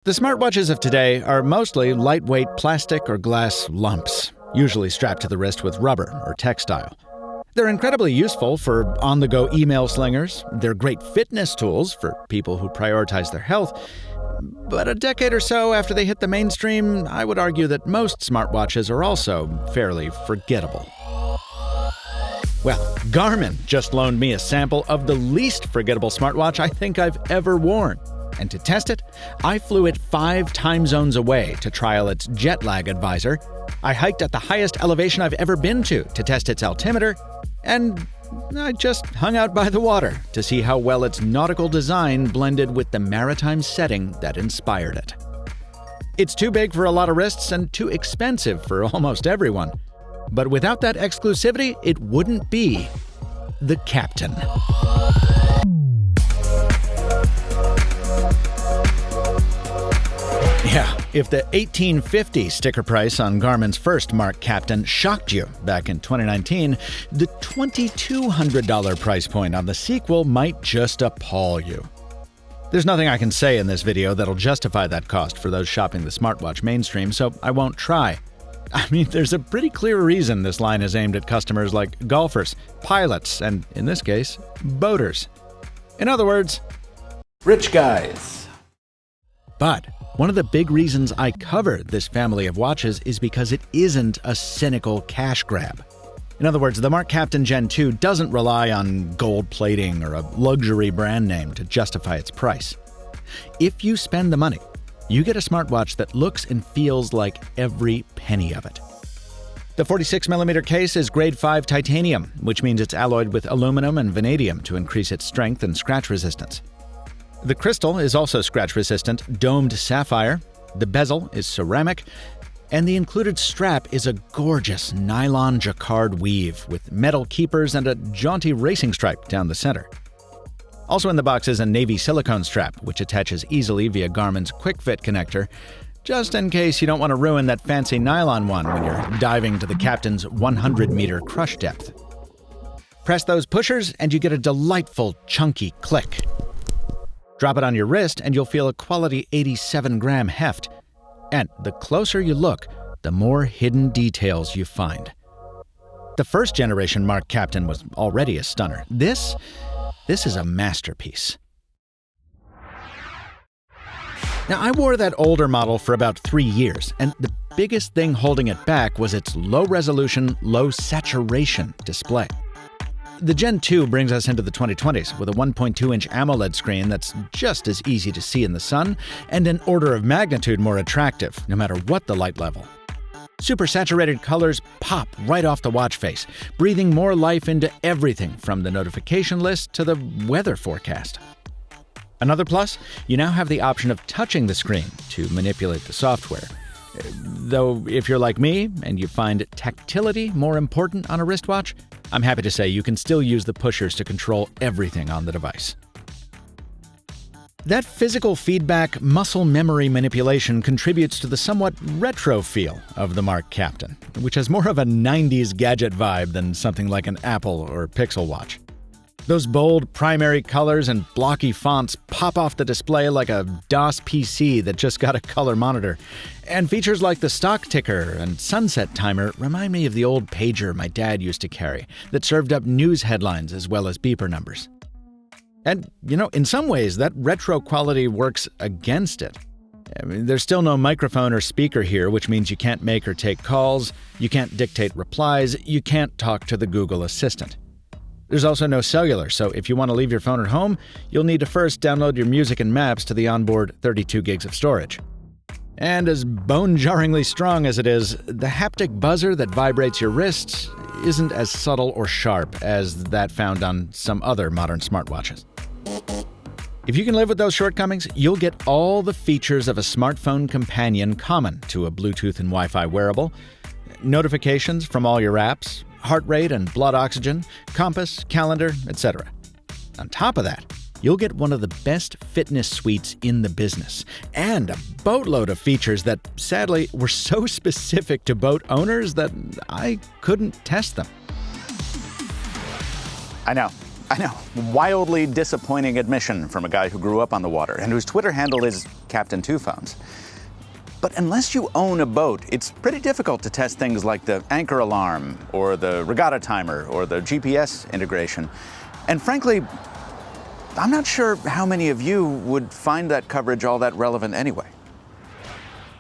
The smartwatches of today are mostly lightweight plastic or glass lumps, usually strapped to the wrist with rubber or textile. They're incredibly useful for on-the-go email slingers. They're great fitness tools for people who prioritize their health. But a decade or so after they hit the mainstream, I would argue that most smartwatches are also fairly forgettable. Well, Garmin just loaned me a sample of the least forgettable smartwatch I think I've ever worn. And to test it, I flew it 5 time zones away to trial its jet lag advisor. I hiked at the highest elevation I've ever been to test its altimeter. And I just hung out by the water to see how well its nautical design blended with the maritime setting that inspired it. It's too big for a lot of wrists and too expensive for almost everyone. But without that exclusivity, it wouldn't be the Captain. Yeah, if the $1850 sticker price on Garmin's first MARQ Captain shocked you back in 2019, the $2,200 price point on the sequel might just appall you. There's nothing I can say in this video that'll justify that cost for those shopping the smartwatch mainstream, so I won't try. I mean, there's a pretty clear reason this line is aimed at customers like golfers, pilots, and, in this case, boaters. In other words, rich guys. But one of the big reasons I cover this family of watches is because it isn't a cynical cash grab. In other words, the MARQ Captain Gen 2 doesn't rely on gold plating or a luxury brand name to justify its price. If you spend the money, you get a smartwatch that looks and feels like every penny of it. The 46mm case is grade 5 titanium, which means it's alloyed with aluminum and vanadium to increase its strength and scratch resistance. The crystal is also scratch-resistant domed sapphire, the bezel is ceramic, and the included strap is a gorgeous nylon jacquard weave with metal keepers and a jaunty racing stripe down the center. Also in the box is a navy silicone strap, which attaches easily via Garmin's Quick Fit connector, just in case you don't want to ruin that fancy nylon one when you're diving to the Captain's 100-meter crush depth. Press those pushers and you get a delightful, chunky click. Drop it on your wrist and you'll feel a quality 87-gram heft. And the closer you look, the more hidden details you find. The first generation MARQ Captain was already a stunner. This is a masterpiece. Now, I wore that older model for about 3 years, and the biggest thing holding it back was its low-resolution, low-saturation display. The Gen 2 brings us into the 2020s with a 1.2-inch AMOLED screen that's just as easy to see in the sun and an order of magnitude more attractive, no matter what the light level. Super-saturated colors pop right off the watch face, breathing more life into everything from the notification list to the weather forecast. Another plus, you now have the option of touching the screen to manipulate the software. Though if you're like me and you find tactility more important on a wristwatch, I'm happy to say you can still use the pushers to control everything on the device. That physical feedback, muscle memory manipulation contributes to the somewhat retro feel of the MARQ Captain, which has more of a 90s gadget vibe than something like an Apple or Pixel watch. Those bold primary colors and blocky fonts pop off the display like a DOS PC that just got a color monitor. And features like the stock ticker and sunset timer remind me of the old pager my dad used to carry that served up news headlines as well as beeper numbers. And, in some ways, that retro quality works against it. I mean, there's still no microphone or speaker here, which means you can't make or take calls, you can't dictate replies, you can't talk to the Google Assistant. There's also no cellular, so if you want to leave your phone at home, you'll need to first download your music and maps to the onboard 32 gigs of storage. And as bone-jarringly strong as it is, the haptic buzzer that vibrates your wrists isn't as subtle or sharp as that found on some other modern smartwatches. If you can live with those shortcomings, you'll get all the features of a smartphone companion common to a Bluetooth and Wi-Fi wearable, notifications from all your apps, heart rate and blood oxygen, compass, calendar, etc. On top of that, you'll get one of the best fitness suites in the business, and a boatload of features that, sadly, were so specific to boat owners that I couldn't test them. I know. I know, wildly disappointing admission from a guy who grew up on the water and whose Twitter handle is Captain Two Phones. But unless you own a boat, it's pretty difficult to test things like the anchor alarm, or the regatta timer, or the GPS integration. And frankly, I'm not sure how many of you would find that coverage all that relevant anyway.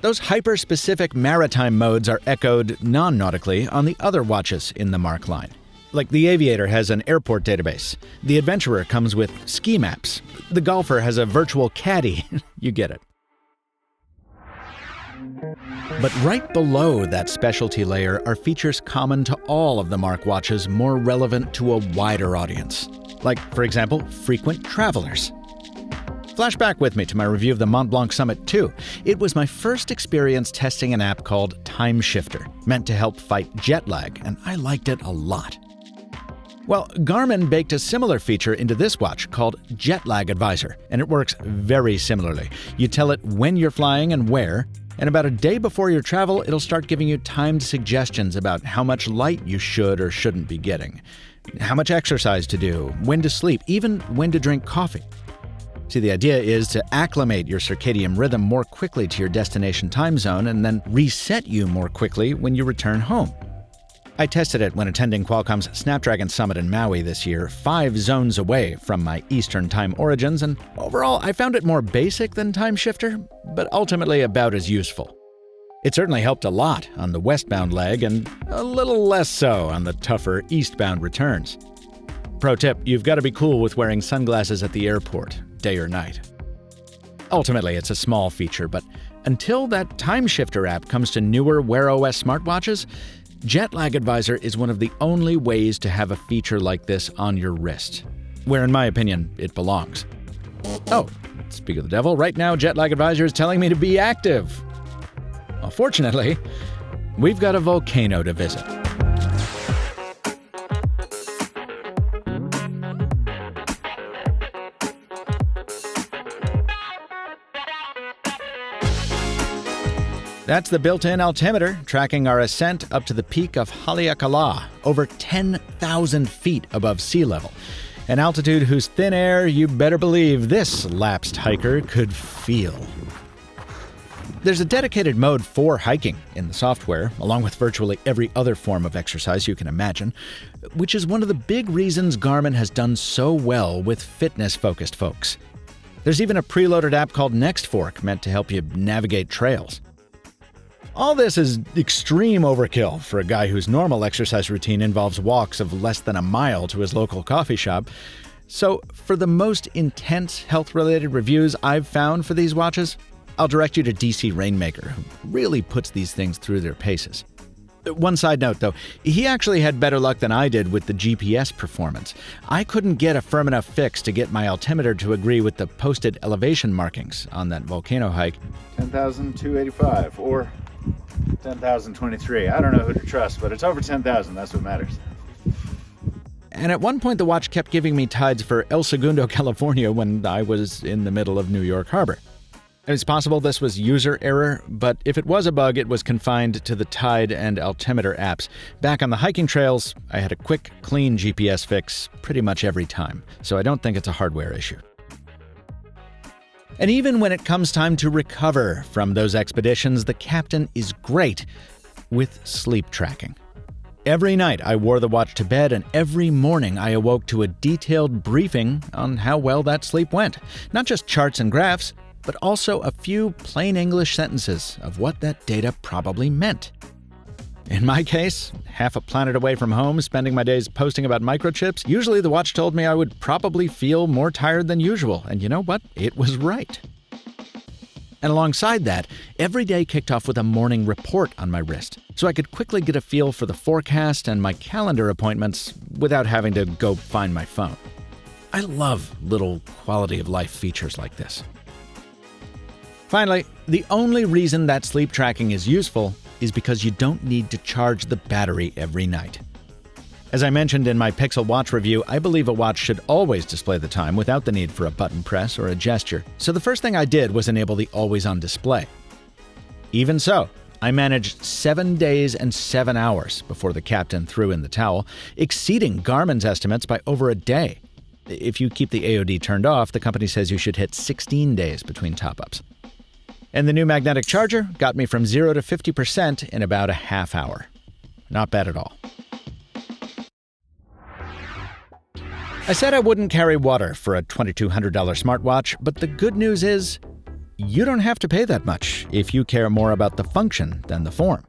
Those hyper-specific maritime modes are echoed non-nautically on the other watches in the MARQ line. Like the Aviator has an airport database. The Adventurer comes with ski maps. The Golfer has a virtual caddy. You get it. But right below that specialty layer are features common to all of the MARQ watches, more relevant to a wider audience. Like, for example, frequent travelers. Flashback with me to my review of the Mont Blanc Summit 2. It was my first experience testing an app called Time Shifter, meant to help fight jet lag, and I liked it a lot. Well, Garmin baked a similar feature into this watch called Jet Lag Advisor, and it works very similarly. You tell it when you're flying and where, and about a day before your travel, it'll start giving you timed suggestions about how much light you should or shouldn't be getting, how much exercise to do, when to sleep, even when to drink coffee. See, the idea is to acclimate your circadian rhythm more quickly to your destination time zone and then reset you more quickly when you return home. I tested it when attending Qualcomm's Snapdragon Summit in Maui this year, 5 zones away from my Eastern time origins, and overall I found it more basic than Time Shifter, but ultimately about as useful. It certainly helped a lot on the westbound leg and a little less so on the tougher eastbound returns. Pro tip, you've got to be cool with wearing sunglasses at the airport, day or night. Ultimately, it's a small feature, but until that Time Shifter app comes to newer Wear OS smartwatches, Jet Lag Advisor is one of the only ways to have a feature like this on your wrist, where in my opinion, it belongs. Oh, speak of the devil, right now Jet Lag Advisor is telling me to be active. Well, fortunately, we've got a volcano to visit. That's the built-in altimeter tracking our ascent up to the peak of Haleakala, over 10,000 feet above sea level. An altitude whose thin air you better believe this lapsed hiker could feel. There's a dedicated mode for hiking in the software, along with virtually every other form of exercise you can imagine, which is one of the big reasons Garmin has done so well with fitness-focused folks. There's even a preloaded app called NextFork meant to help you navigate trails. All this is extreme overkill for a guy whose normal exercise routine involves walks of less than a mile to his local coffee shop. So, for the most intense health-related reviews I've found for these watches, I'll direct you to DC Rainmaker, who really puts these things through their paces. One side note, though, he actually had better luck than I did with the GPS performance. I couldn't get a firm enough fix to get my altimeter to agree with the posted elevation markings on that volcano hike. 10,285 or 10,023. I don't know who to trust, but it's over 10,000. That's what matters. And at one point, the watch kept giving me tides for El Segundo, California, when I was in the middle of New York Harbor. It's possible this was user error, but if it was a bug, it was confined to the tide and altimeter apps. Back on the hiking trails, I had a quick, clean GPS fix pretty much every time, so I don't think it's a hardware issue. And even when it comes time to recover from those expeditions, the Captain is great with sleep tracking. Every night I wore the watch to bed, and every morning I awoke to a detailed briefing on how well that sleep went. Not just charts and graphs, but also a few plain English sentences of what that data probably meant. In my case, half a planet away from home, spending my days posting about microchips, usually the watch told me I would probably feel more tired than usual, and you know what? It was right. And alongside that, every day kicked off with a morning report on my wrist, so I could quickly get a feel for the forecast and my calendar appointments without having to go find my phone. I love little quality of life features like this. Finally, the only reason that sleep tracking is useful is because you don't need to charge the battery every night. As I mentioned in my Pixel Watch review, I believe a watch should always display the time without the need for a button press or a gesture, so the first thing I did was enable the always-on display. Even so, I managed 7 days and 7 hours before the Captain threw in the towel, exceeding Garmin's estimates by over a day, If you keep the AOD turned off, the company says you should hit 16 days between top-ups. And the new magnetic charger got me from 0 to 50% in about a half hour. Not bad at all. I said I wouldn't carry water for a $2,200 smartwatch, but the good news is you don't have to pay that much if you care more about the function than the form.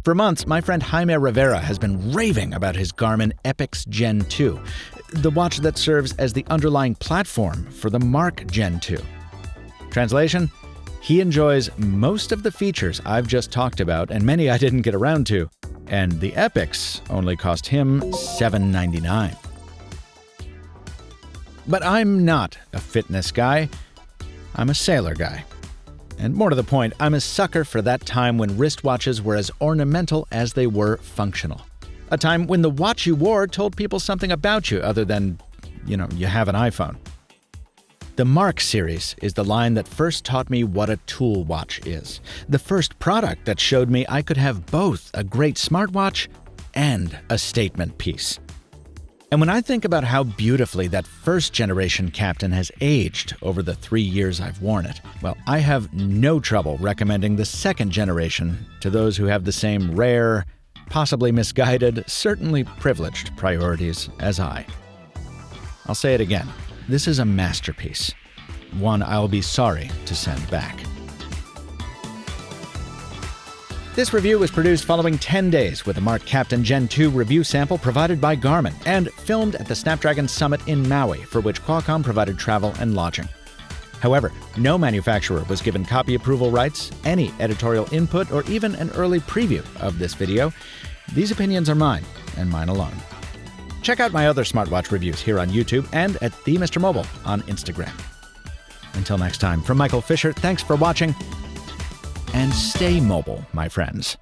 For months, my friend Jaime Rivera has been raving about his Garmin Epix Gen 2, the watch that serves as the underlying platform for the MARQ Gen 2. Translation? He enjoys most of the features I've just talked about and many I didn't get around to, and the Epix only cost him $799. But I'm not a fitness guy. I'm a sailor guy. And more to the point, I'm a sucker for that time when wristwatches were as ornamental as they were functional. A time when the watch you wore told people something about you other than, you have an iPhone. The MARQ series is the line that first taught me what a tool watch is. The first product that showed me I could have both a great smartwatch and a statement piece. And when I think about how beautifully that first generation Captain has aged over the 3 years I've worn it, well, I have no trouble recommending the second generation to those who have the same rare, possibly misguided, certainly privileged priorities as I. I'll say it again. This is a masterpiece. One I'll be sorry to send back. This review was produced following 10 days with a MARQ Captain Gen 2 review sample provided by Garmin and filmed at the Snapdragon Summit in Maui, for which Qualcomm provided travel and lodging. However, no manufacturer was given copy approval rights, any editorial input, or even an early preview of this video. These opinions are mine, and mine alone. Check out my other smartwatch reviews here on YouTube and at TheMrMobile on Instagram. Until next time, from Michael Fisher, thanks for watching, and stay mobile, my friends.